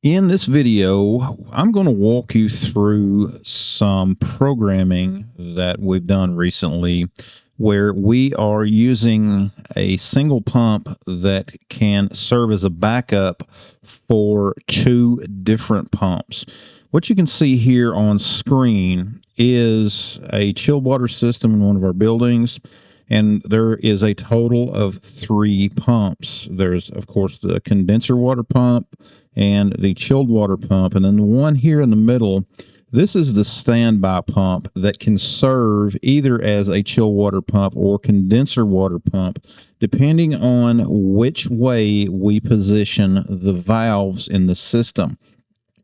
In this video, I'm going to walk you through some programming that we've done recently where we are using a single pump that can serve as a backup for two different pumps. What you can see here on screen is a chilled water system in one of our buildings, and there is a total of three pumps. There's, of course, the condenser water pump and the chilled water pump. And then the one here in the middle, this is the standby pump that can serve either as a chilled water pump or condenser water pump, depending on which way we position the valves in the system.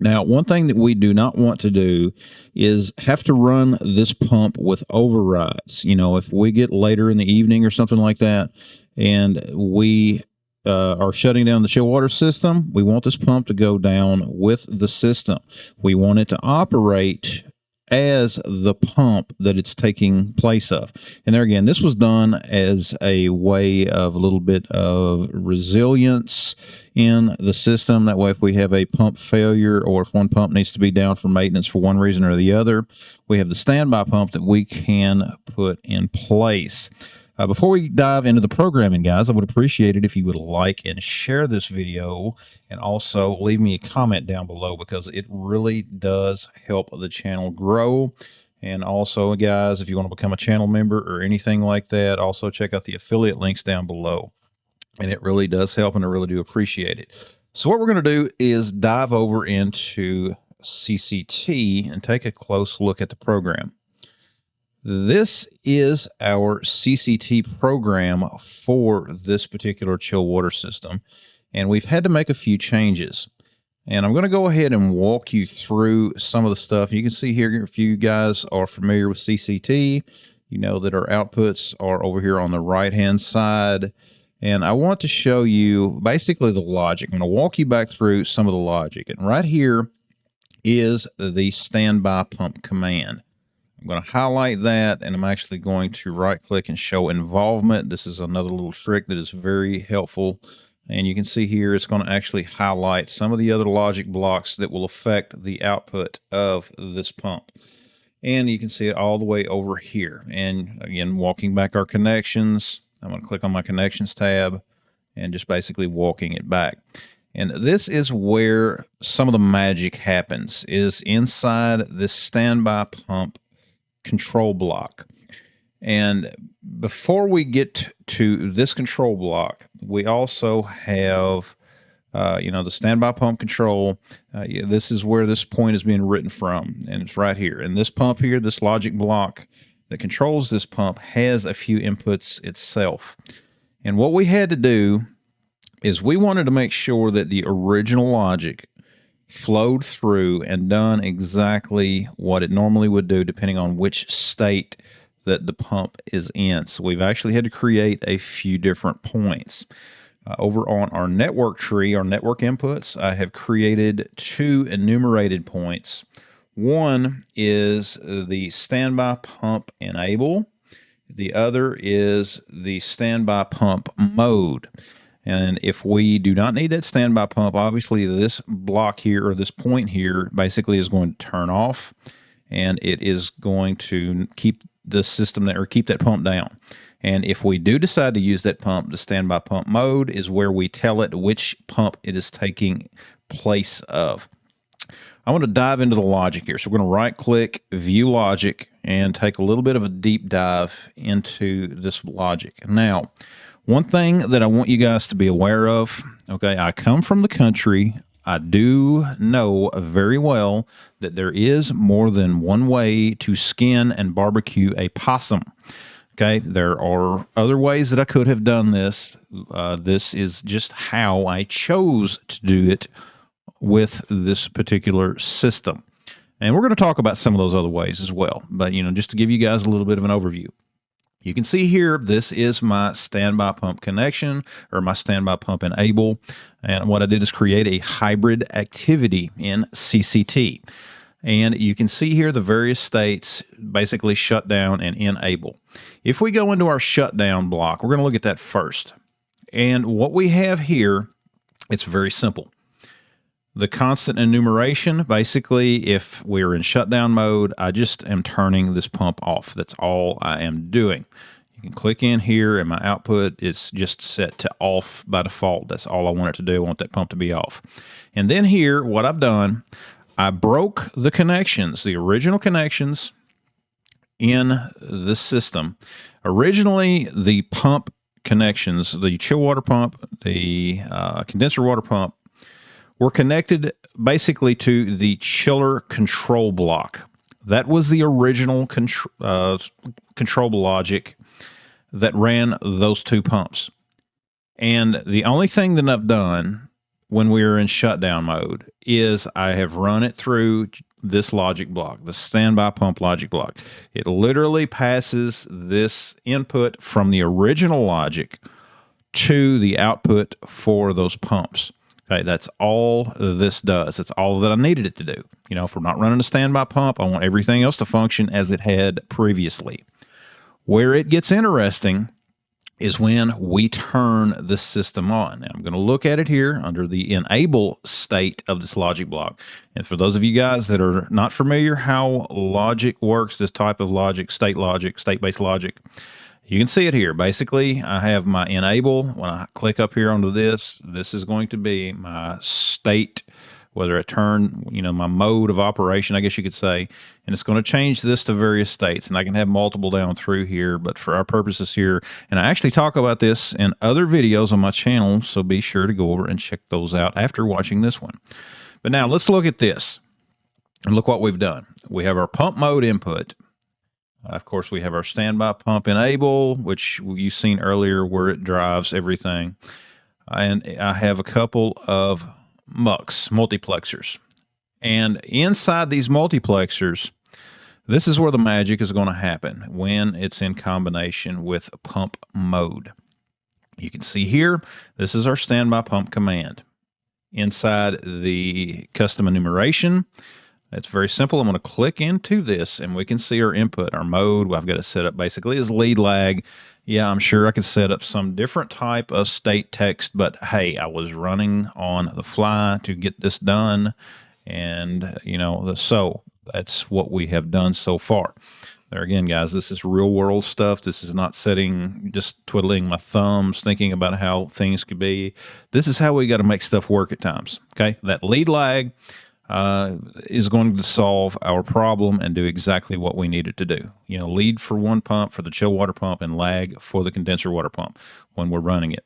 Now, one thing that we do not want to do is have to run this pump with overrides. You know, if we get later in the evening or something like that, and we are shutting down the chill water system, we want this pump to go down with the system. We want it to operate as the pump that it's taking place of. And there again, this was done as a way of a little bit of resilience in the system. That way, if we have a pump failure or if one pump needs to be down for maintenance for one reason or the other, we have the standby pump that we can put in place. Before we dive into the programming, guys, I would appreciate it if you would like and share this video, and also leave me a comment down below because it really does help the channel grow. And also, guys, if you want to become a channel member or anything like that, also check out the affiliate links down below. And it really does help, and I really do appreciate it. So what we're going to do is dive over into CCT and take a close look at the program. This is our CCT program for this particular chill water system, and we've had to make a few changes. And I'm going to go ahead and walk you through some of the stuff. You can see here, if you guys are familiar with CCT, you know that our outputs are over here on the right-hand side. And I want to show you basically the logic. I'm going to walk you back through some of the logic. And right here is the standby pump command. I'm going to highlight that, and I'm actually going to right click and show involvement. This is another little trick that is very helpful. And you can see here it's going to actually highlight some of the other logic blocks that will affect the output of this pump. And you can see it all the way over here. And again, walking back our connections, I'm going to click on my connections tab and just basically walking it back. And this is where some of the magic happens, is inside this standby pump control block. And before we get to this control block, we also have the standby pump control. This is where this point is being written from, and it's right here. And this pump here, this logic block that controls this pump, has a few inputs itself. And what we had to do is we wanted to make sure that the original logic flowed through and done exactly what it normally would do depending on which state that the pump is in. So we've actually had to create a few different points. Over on our network tree, our network inputs, I have created two enumerated points. One is the standby pump enable. The other is the standby pump mode. And if we do not need that standby pump, obviously this block here, or this point here, basically is going to turn off, and it is going to keep the system there, or keep that pump down. And if we do decide to use that pump, the standby pump mode is where we tell it which pump it is taking place of. I want to dive into the logic here. So we're going to right click, view logic, and take a little bit of a deep dive into this logic. Now, one thing that I want you guys to be aware of, okay, I come from the country. I do know very well that there is more than one way to skin and barbecue a possum. Okay, there are other ways that I could have done this. This is just how I chose to do it with this particular system. And we're going to talk about some of those other ways as well. But, just to give you guys a little bit of an overview. You can see here, this is my standby pump connection, or my standby pump enable. And what I did is create a hybrid activity in CCT. And you can see here the various states, basically shut down and enable. If we go into our shutdown block, we're going to look at that first. And what we have here, it's very simple. the constant enumeration, basically, if we're in shutdown mode, I just am turning this pump off. That's all I am doing. You can click in here, and my output is just set to off by default. That's all I want it to do. I want that pump to be off. And then here, what I've done, I broke the connections, the original connections in this system. Originally, the pump connections, the chill water pump, the condenser water pump, were connected basically to the chiller control block. That was the original control logic that ran those two pumps. And the only thing that I've done when we were in shutdown mode is I have run it through this logic block, the standby pump logic block. It literally passes this input from the original logic to the output for those pumps. Okay, that's all this does. That's all that I needed it to do. You know, if we're not running a standby pump, I want everything else to function as it had previously. Where it gets interesting is when we turn the system on. Now, I'm going to look at it here under the enable state of this logic block. And for those of you guys that are not familiar how logic works, this type of logic, state-based logic, you can see it here. Basically, I have my enable. When I click up here onto this, this is going to be my state, whether I turn, you know, my mode of operation, I guess you could say, and it's going to change this to various states, and I can have multiple down through here, but for our purposes here, and I actually talk about this in other videos on my channel, so be sure to go over and check those out after watching this one. But now let's look at this, and look what we've done. We have our pump mode input. Of course, we have our standby pump enable, which you've seen earlier where it drives everything. And I have a couple of MUX, multiplexers. And inside these multiplexers, this is where the magic is going to happen when it's in combination with pump mode. You can see here, this is our standby pump command. Inside the custom enumeration, it's very simple. I'm going to click into this and we can see our input, our mode. I've got it set up basically as lead lag. Yeah, I'm sure I could set up some different type of state text, but hey, I was running on the fly to get this done. And, you know, so that's what we have done so far. There again, guys, this is real world stuff. This is not just twiddling my thumbs, thinking about how things could be. This is how we got to make stuff work at times. Okay, that lead lag is going to solve our problem and do exactly what we need it to do. You know, lead for one pump for the chill water pump and lag for the condenser water pump when we're running it.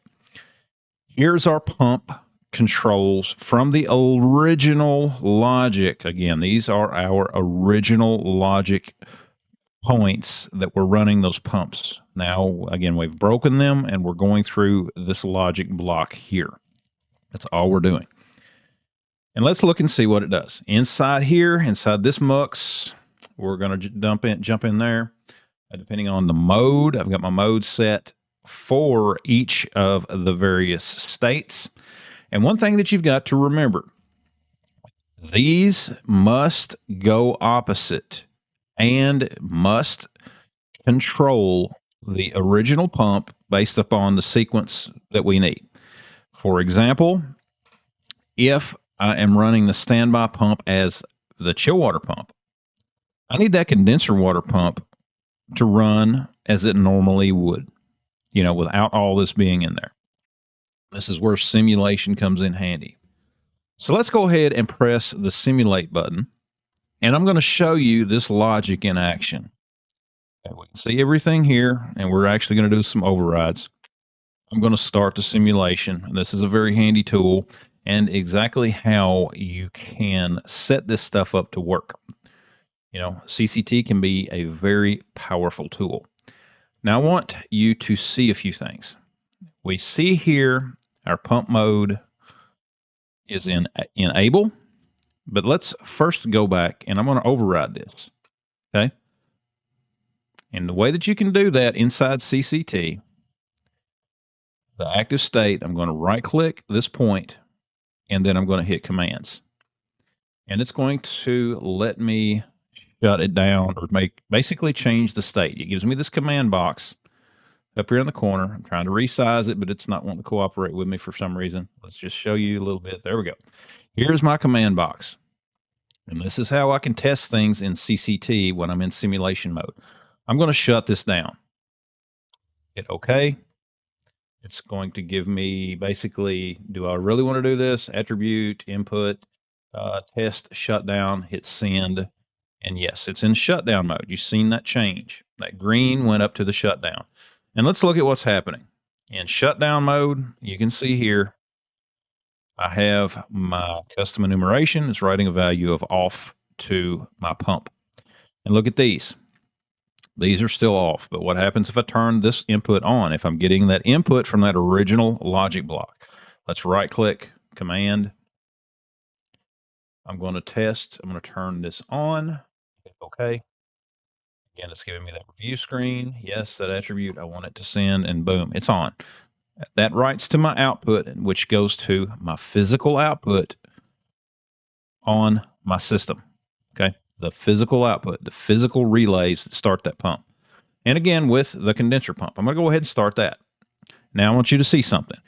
Here's our pump controls from the original logic. Again, these are our original logic points that we're running those pumps. Now, again, we've broken them and we're going through this logic block here. That's all we're doing. And let's look and see what it does. Inside here, inside this MUX, we're going to jump in there. Depending on the mode, I've got my mode set for each of the various states. And one thing that you've got to remember, these must go opposite and must control the original pump based upon the sequence that we need. For example, if I am running the standby pump as the chill water pump, I need that condenser water pump to run as it normally would, you know, without all this being in there. This is where simulation comes in handy. So let's go ahead and press the simulate button, and I'm going to show you this logic in action. Okay, we can see everything here, and we're actually going to do some overrides. I'm going to start the simulation. This is a very handy tool and exactly how you can set this stuff up to work. You know, CCT can be a very powerful tool. Now I want you to see a few things. We see here our pump mode is in enable, but let's first go back and I'm going to override this. Okay. And the way that you can do that inside CCT, the active state, I'm going to right click this point and then I'm going to hit commands. And it's going to let me shut it down or basically change the state. It gives me this command box up here in the corner. I'm trying to resize it, but it's not wanting to cooperate with me for some reason. Let's just show you a little bit. There we go. Here's my command box. And this is how I can test things in CCT when I'm in simulation mode. I'm going to shut this down. Hit OK. It's going to give me basically, do I really want to do this? Attribute, input, test, shutdown, hit send. And yes, it's in shutdown mode. You've seen that change. That green went up to the shutdown. And let's look at what's happening. In shutdown mode, you can see here, I have my custom enumeration. It's writing a value of off to my pump. And look at these. These are still off, but what happens if I turn this input on? If I'm getting that input from that original logic block, let's right click, command. I'm going to test. I'm going to turn this on. Hit OK. Again, it's giving me that review screen. Yes, that attribute, I want it to send, and boom, it's on. That writes to my output, which goes to my physical output on my system. Okay, the physical output, the physical relays that start that pump. And again, with the condenser pump, I'm going to go ahead and start that. Now I want you to see something.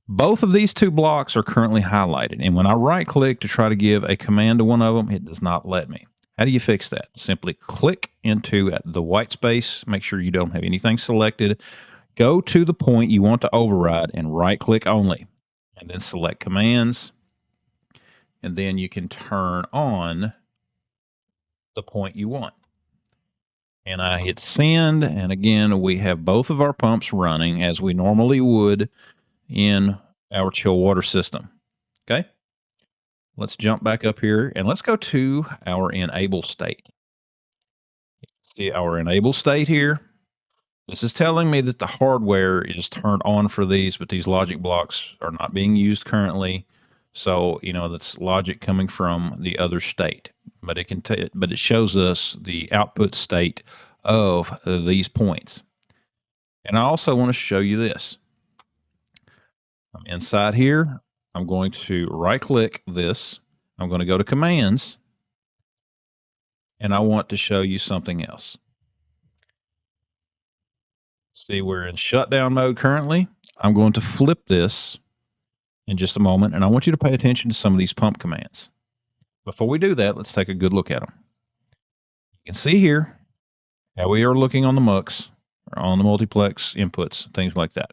Both of these two blocks are currently highlighted. And when I right click to try to give a command to one of them, it does not let me. How do you fix that? Simply click into the white space. Make sure you don't have anything selected. Go to the point you want to override and right click only. And then select commands. And then you can turn on the point you want. And I hit send, and again, we have both of our pumps running as we normally would in our chill water system. Okay, let's jump back up here and let's go to our enable state. See our enable state here. This is telling me that the hardware is turned on for these, but these logic blocks are not being used currently. So, that's logic coming from the other state, but it shows us the output state of these points. And I also want to show you this. I'm inside here. I'm going to right click this. I'm going to go to commands, and I want to show you something else. See, we're in shutdown mode currently. I'm going to flip this in just a moment, and I want you to pay attention to some of these pump commands. Before we do that, let's take a good look at them. You can see here how we are looking on the MUX, or on the multiplex inputs, things like that.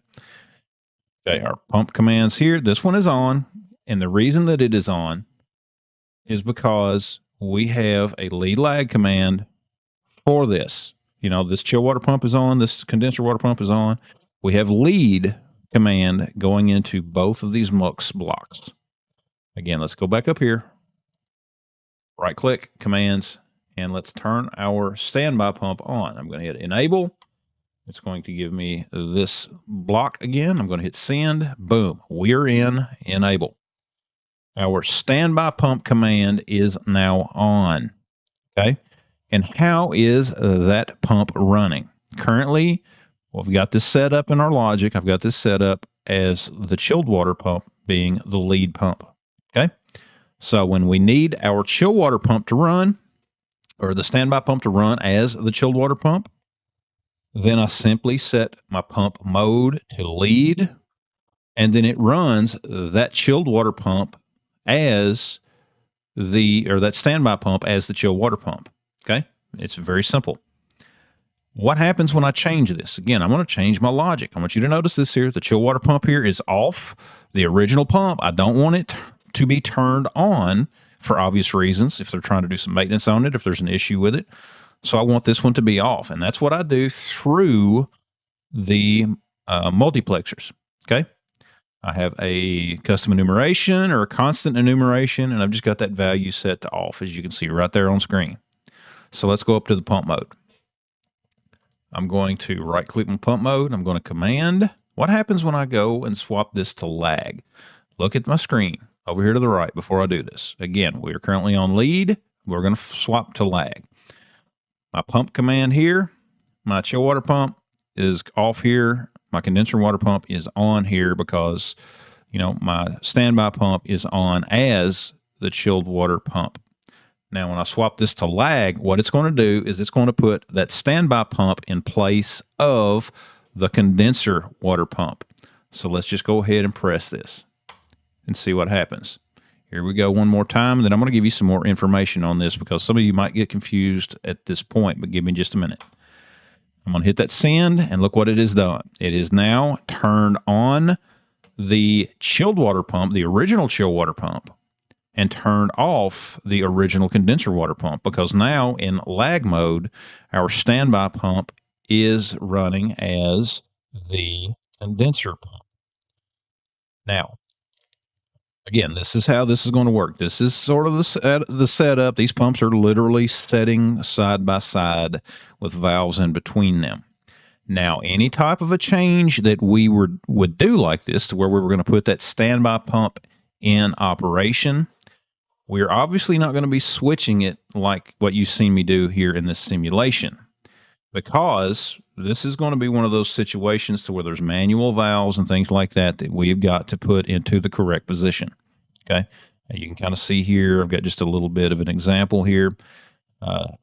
Okay, our pump commands here, this one is on, and the reason that it is on is because we have a lead lag command for this. This chill water pump is on, this condenser water pump is on. We have lead command going into both of these MUX blocks. Again, let's go back up here, right click, commands, and let's turn our standby pump on. I'm going to hit enable. It's going to give me this block again. I'm going to hit send. Boom, we're in enable. Our standby pump command is now on. Okay, and how is that pump running? Currently, we've got this set up in our logic. I've got this set up as the chilled water pump being the lead pump. Okay, so when we need our chill water pump to run, or the standby pump to run as the chilled water pump, then I simply set my pump mode to lead, and then it runs that chilled water pump as that standby pump as the chilled water pump. Okay, it's very simple. What happens when I change this? Again, I'm going to change my logic. I want you to notice this here. The chill water pump here is off. The original pump, I don't want it to be turned on for obvious reasons. If they're trying to do some maintenance on it, if there's an issue with it. So I want this one to be off. And that's what I do through the multiplexers. Okay. I have a custom enumeration or a constant enumeration, and I've just got that value set to off, as you can see right there on screen. So let's go up to the pump mode. I'm going to right click on pump mode. I'm going to command. What happens when I go and swap this to lag? Look at my screen over here to the right before I do this. Again, we are currently on lead. We're going to swap to lag. My pump command here, my chill water pump is off here. My condenser water pump is on here because, my standby pump is on as the chilled water pump. Now, when I swap this to lag, what it's going to do is it's going to put that standby pump in place of the condenser water pump. So let's just go ahead and press this and see what happens. Here we go one more time, and then I'm going to give you some more information on this because some of you might get confused at this point, but give me just a minute. I'm going to hit that send, and look what it has done. It is now turned on the chilled water pump, the original chill water pump, and turned off the original condenser water pump, because now in lag mode, our standby pump is running as the condenser pump. Now, again, this is how this is going to work. This is sort of the setup. These pumps are literally setting side by side with valves in between them. Now, any type of a change that we would do like this, to where we were going to put that standby pump in operation, we're obviously not going to be switching it like what you've seen me do here in this simulation, because this is going to be one of those situations to where there's manual valves and things like that that we've got to put into the correct position. Okay. And you can kind of see here, I've got just a little bit of an example here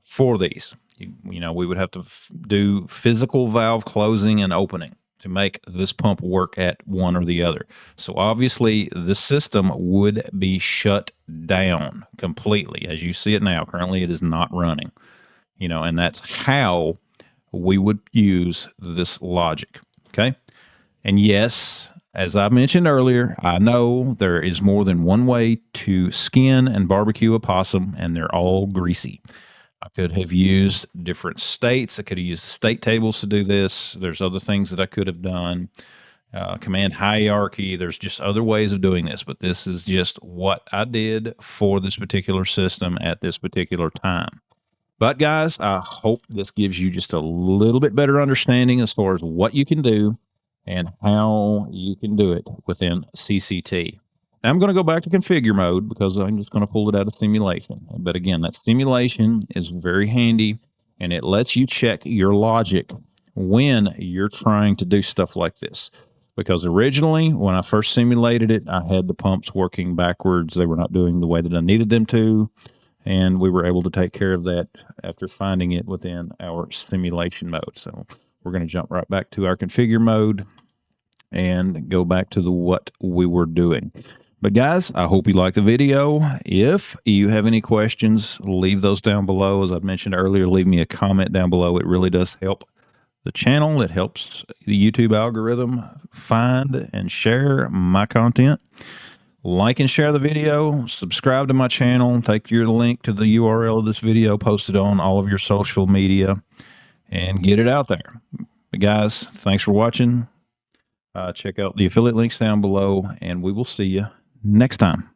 for these. You know, we would have to do physical valve closing and opening to make this pump work at one or the other. So obviously the system would be shut down completely. As you see it now, currently it is not running, you know, and that's how we would use this logic. Okay. And yes, as I mentioned earlier, I know there is more than one way to skin and barbecue a possum, and they're all greasy. I could have used different states. I could have used state tables to do this. There's other things that I could have done. Command hierarchy. There's just other ways of doing this, but this is just what I did for this particular system at this particular time. But guys, I hope this gives you just a little bit better understanding as far as what you can do and how you can do it within CCT. Now I'm going to go back to configure mode because I'm just going to pull it out of simulation. But again, that simulation is very handy, and it lets you check your logic when you're trying to do stuff like this. Because originally, when I first simulated it, I had the pumps working backwards. They were not doing the way that I needed them to. And we were able to take care of that after finding it within our simulation mode. So we're going to jump right back to our configure mode and go back to what we were doing. But guys, I hope you liked the video. If you have any questions, leave those down below. As I mentioned earlier, leave me a comment down below. It really does help the channel. It helps the YouTube algorithm find and share my content. Like and share the video, subscribe to my channel, take your link to the URL of this video, post it on all of your social media, and get it out there. But guys, thanks for watching. Check out the affiliate links down below, and we will see you next time.